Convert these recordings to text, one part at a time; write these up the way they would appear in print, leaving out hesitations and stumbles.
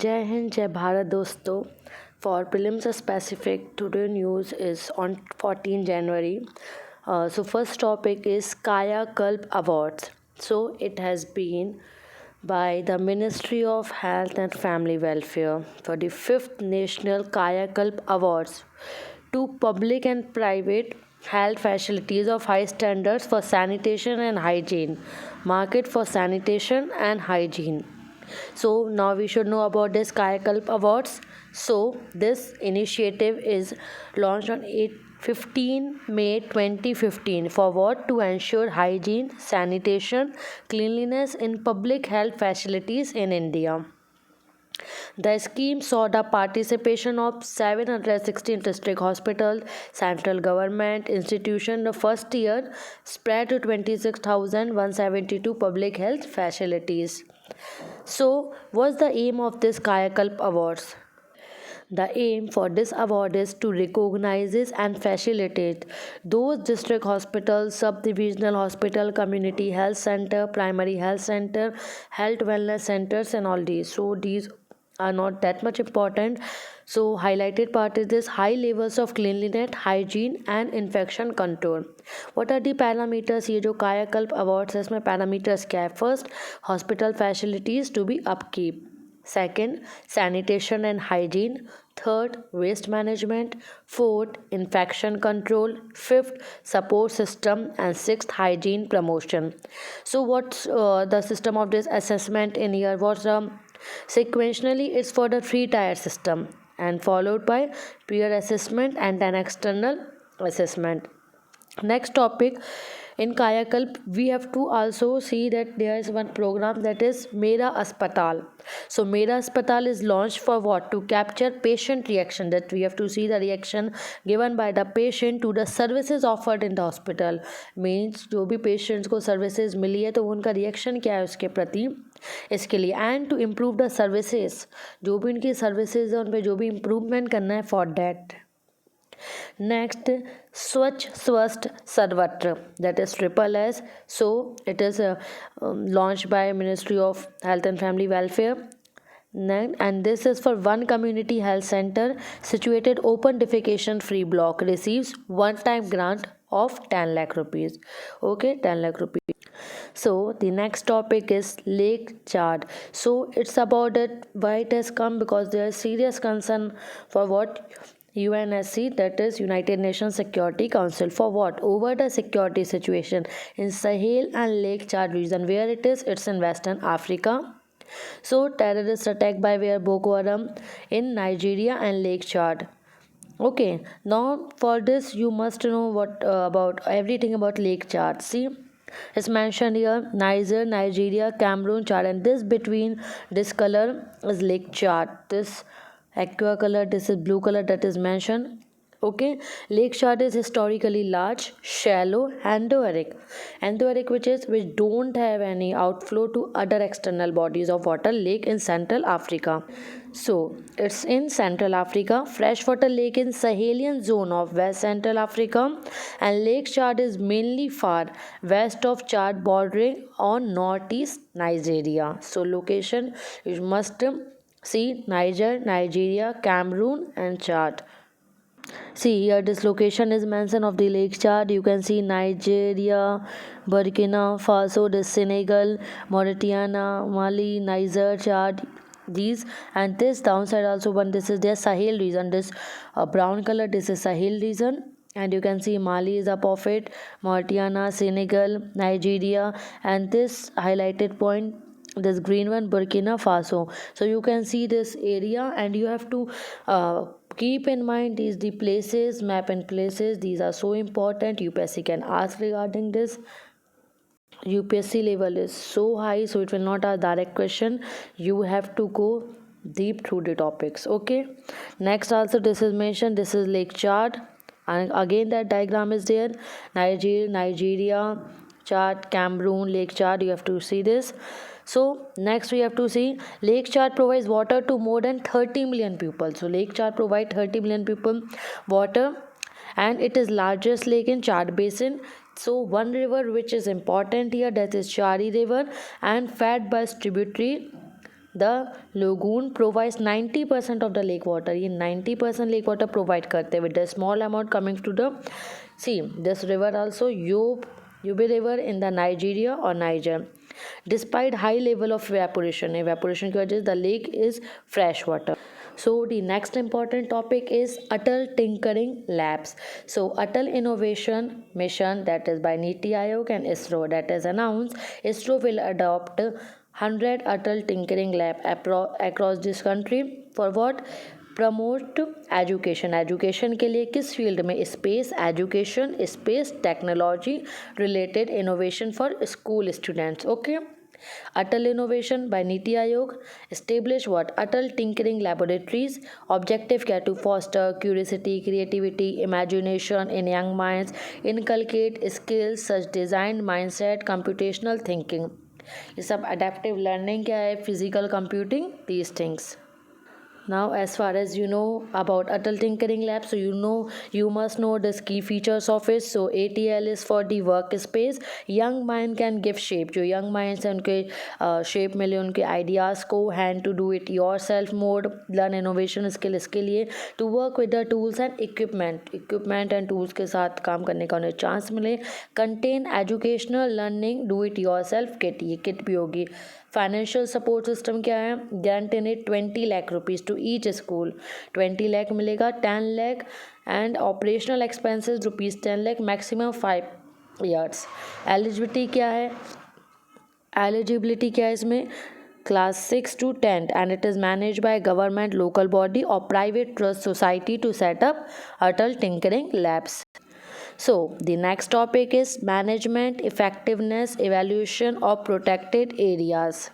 जय हिंद जय भारत दोस्तों. For prelims specific, today news is on 14 January. So first topic is Kaya Kalp Awards. So it has been by the Ministry of Health and Family Welfare for the 5th National Kaya Kalp Awards to public and private health facilities of high standards for sanitation and hygiene. Market for sanitation and hygiene. So now we should know about this Kayakalp Awards. So this initiative is launched on 15 May 2015 for what? To ensure hygiene, sanitation, cleanliness in public health facilities in India. The scheme saw the participation of 716 district hospitals, central government institution the first year spread to 26,172 public health facilities. So, what's the aim of this Kayakalp Awards? The aim for this award is to recognize and facilitate those district hospitals, sub-divisional hospital, community health center, primary health center, health wellness centers and all these. So these are not that much important. So highlighted part is this high levels of cleanliness, hygiene and infection control. What are the parameters? ये जो कायाकल्प awards है इसमें parameters क्या है? First, hospital facilities to be upkeep. Second, sanitation and hygiene. Third, waste management. Fourth, infection control. Fifth, support system. And sixth, hygiene promotion. So what's the system of this assessment in here? What's sequentially it's for the three-tier system and followed by peer assessment and an external assessment. Next topic, in Kayakalp we have to also see that there is one program that is Mera Aspatal. So Mera Aspatal is launched for what? To capture patient reaction, that we have to see the reaction given by the patient to the services offered in the hospital. Means जो भी patients को services मिली है तो उनका reaction क्या है उसके प्रति, इसके लिए and to improve the services, जो भी उनकी सर्विसेज है उन पर जो भी इम्प्रूवमेंट करना है for that. Next, Swachh Swasth Sarvatra, that is triple S. So it is launched by Ministry of Health and Family Welfare. And this is for one community health center situated open defecation free block receives one time grant of 10 lakh rupees. Okay, 10 lakh rupees. So the next topic is Lake Chad. So it's about it why it has come, because there is serious concern for what UNSC, that is United Nations Security Council, for what? Over the security situation in Sahel and Lake Chad region. Where it is? It's in Western Africa. So terrorist attack by where? Boko Haram in Nigeria and Lake Chad. Okay, now for this you must know what about everything about Lake Chad. See, it's mentioned here Niger, Nigeria, Cameroon, Chad, and this between this color is Lake Chad. This aqua color, this is blue color that is mentioned. Okay, Lake Chad is historically large, shallow, endorheic, which don't have any outflow to other external bodies of water lake in Central Africa. So it's in Central Africa, freshwater lake in Sahelian zone of West Central Africa, and Lake Chad is mainly far west of Chad bordering on northeast Nigeria. So location you must see Niger, Nigeria, Cameroon and Chad. See here this location is mentioned of the Lake Chad. You can see Nigeria, Burkina Faso, the Senegal, Mauritania, Mali, Niger, Chad, these, and this downside also one, this is their Sahel region. This brown color, this is Sahel region, and you can see Mali is up of it, Mauritania, Senegal, Nigeria, and this highlighted point, this green one, Burkina Faso. So you can see this area and you have to keep in mind these the places, map and places, these are so important. UPSC can ask regarding this. UPSC level is so high, so it will not ask direct question. You have to go deep through the topics. Okay, next also this is mentioned, this is Lake Chad, and again that diagram is there. Nigeria, Chad, Cameroon, Lake Chad, you have to see this. So next we have to see Lake Chad provides water to more than 30 million people. So Lake Chad provides 30 million people water, and it is largest lake in Chad basin. So one river which is important here, that is Chari river, and fed by its tributary The lagoon provides 90% of the lake water. ये 90% lake water provide करते with a small amount coming to the sea. This river also Yobe River in the Nigeria or Niger. Despite high level of evaporation की वजह से the lake is fresh water. So the next important topic is Atal Tinkering Labs. So Atal Innovation Mission, that is by Niti Aayog and ISRO, that is announced. ISRO will adopt 100 Atal Tinkering Lab across this country. For what? Promote education के लिए किस field में? Space education, space technology related innovation for school students. Okay. Atal Innovation by Niti Aayog establish what? Atal Tinkering Laboratories. Objective क्या? To foster curiosity, creativity, imagination in young minds, inculcate skills such design, mindset, computational thinking. ये सब adaptive learning क्या है? Physical computing, these things. Now, as far as you know about Atal Tinkering Lab, so you must know the key features of it. So ATL is for the workspace. Young mind can give shape. जो young minds हैं उनके shape मिले उनके ideas को, hand to do it yourself mode, learn innovation skill इसके लिए, to work with the tools and equipment and tools के साथ काम करने का उन्हें chance मिले. Contain educational learning, do it yourself kit. ये kit भी होगी. फाइनेंशियल सपोर्ट सिस्टम क्या है? Grant in it 20 lakh rupees to each school. 20 lakh मिलेगा. 10 lakh and operational expenses rupees 10 lakh, maximum 5 years. Eligibility क्या है? एलिजिबिलिटी क्या है इसमें? Class 6 to 10 and it is managed by government, local body or private trust society to set up Atal Tinkering Labs. So the next topic is management effectiveness evaluation of protected areas.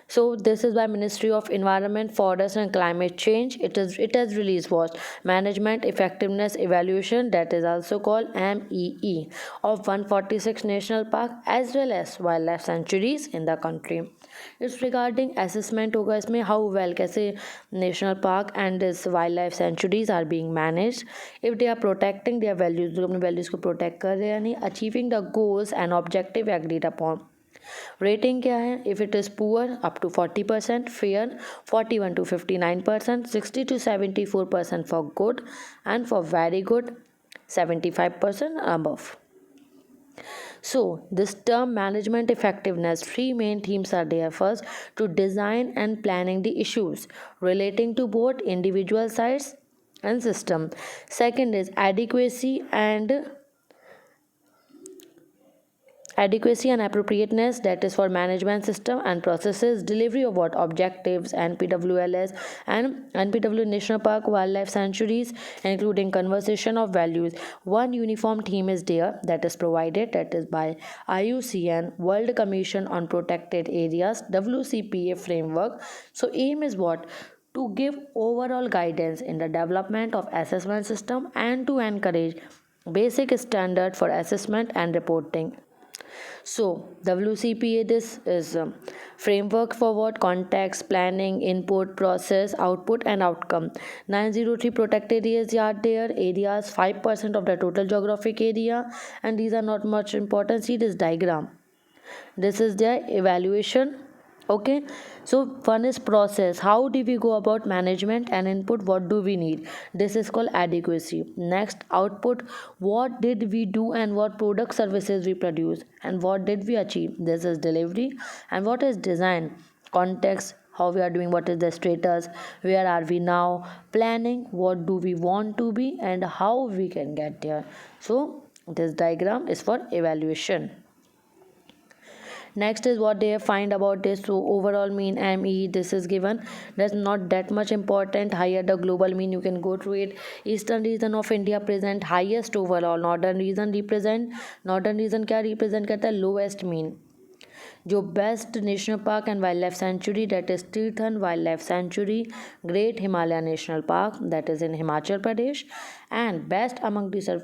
So this is by Ministry of Environment, Forest and Climate Change. It has released what? Management Effectiveness Evaluation, that is also called MEE, of 146 national park as well as wildlife sanctuaries in the country. It's regarding assessment होगा इसमें how well कैसे national park and this wildlife sanctuaries are being managed, if they are protecting their values, जो अपने values को protect कर रहे हैं या नहीं, achieving the goals and objective agreed upon. Rating क्या है? If it is poor up to 40%, fair 41 to 59%, 60 to 74% for good and for very good 75% above. So this term management effectiveness, three main themes are there. First, to design and planning the issues relating to both individual sites and system. Second is adequacy and appropriateness, that is for management system and processes. Delivery of what? Objectives, NPWLS and NPW National Park Wildlife Sanctuaries, including conservation of values. One uniform theme is there that is provided, that is by IUCN World Commission on Protected Areas, WCPA framework. So aim is what? To give overall guidance in the development of assessment system and to encourage basic standard for assessment and reporting. So WCPA, this is a framework for what? Context, planning, input, process, output and outcome. 903 protected areas are there. Areas 5% of the total geographic area, and these are not much important. See this diagram. This is their evaluation. Okay, so one is process, how do we go about management and input, what do we need? This is called adequacy. Next, output, what did we do and what product services we produce and what did we achieve? This is delivery. And what is design? Context, how we are doing, what is the status, where are we now? Planning, what do we want to be and how we can get there. So this diagram is for evaluation. Next is what they have find about this. So overall mean ME, this is given. That's not that much important. Higher the global mean, you can go through it. Eastern region of India present highest overall. Northern region क्या represent करता है? Lowest mean. जो best national park and wild life sanctuary, that is Tirthan wild life sanctuary, great Himalaya national park, that is in Himachal Pradesh, and best among the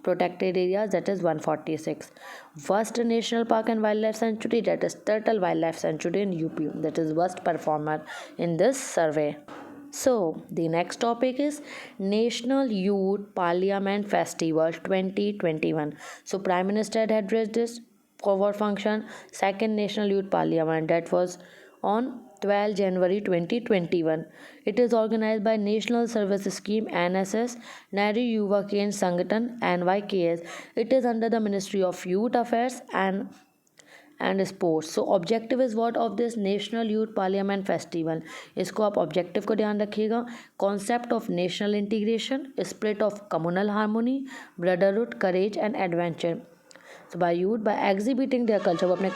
protected areas, that is 146. Worst national park and wildlife sanctuary, that is Turtle Wildlife Sanctuary in UP, that is worst performer in this survey. So the next topic is National Youth Parliament Festival 2021. So Prime Minister had addressed this what function? Second National Youth Parliament, that was on 12 January 2021. It is organized by National Service Scheme NSS, Nehru Yuva Kendra Sangathan NYKS. It is under the Ministry of Youth Affairs and sports. So objective is what of this national youth parliament festival. इसको आप objective को ध्यान रखिएगा. Concept of national integration, spirit of communal harmony, brotherhood, courage and adventure. So by youth, by exhibiting their culture, वो अपने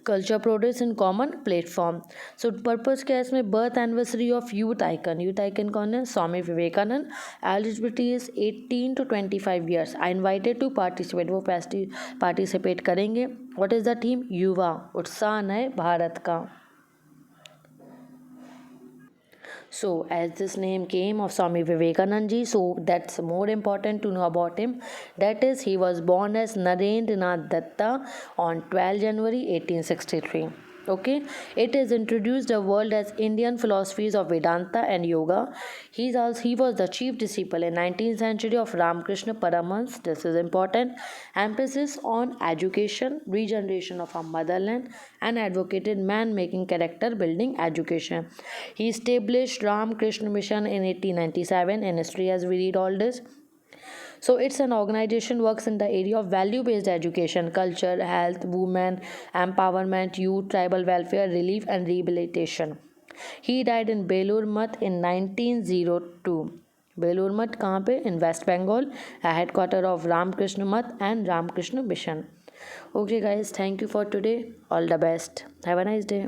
culture progress in common platform. So purpose क्या है इसमें? Birth anniversary of youth icon कौन है? Swami Vivekananda. Eligibility is 18 to 25 years. I invited to participate. वो participate करेंगे. What is the theme? युवा, उत्साह नए भारत का. So, as this name came of Swami Vivekanand ji, so that's more important to know about him. That is, he was born as Narendranath Datta on 12 January 1863. Okay, it is introduced the world as Indian philosophies of Vedanta and Yoga. He was the chief disciple in 19th century of Ramakrishna Paramhans. This is important. Emphasis on education, regeneration of our motherland, and advocated man-making character building education. He established Ramakrishna Mission in 1897 in history as we read all this. So it's an organization works in the area of value-based education, culture, health, women, empowerment, youth, tribal welfare, relief and rehabilitation. He died in Belur Math in 1902. Belur Math कहाँ पे? In West Bengal, a headquarter of Ramakrishna Math and Ramakrishna Mission. Okay guys, thank you for today. All the best. Have a nice day.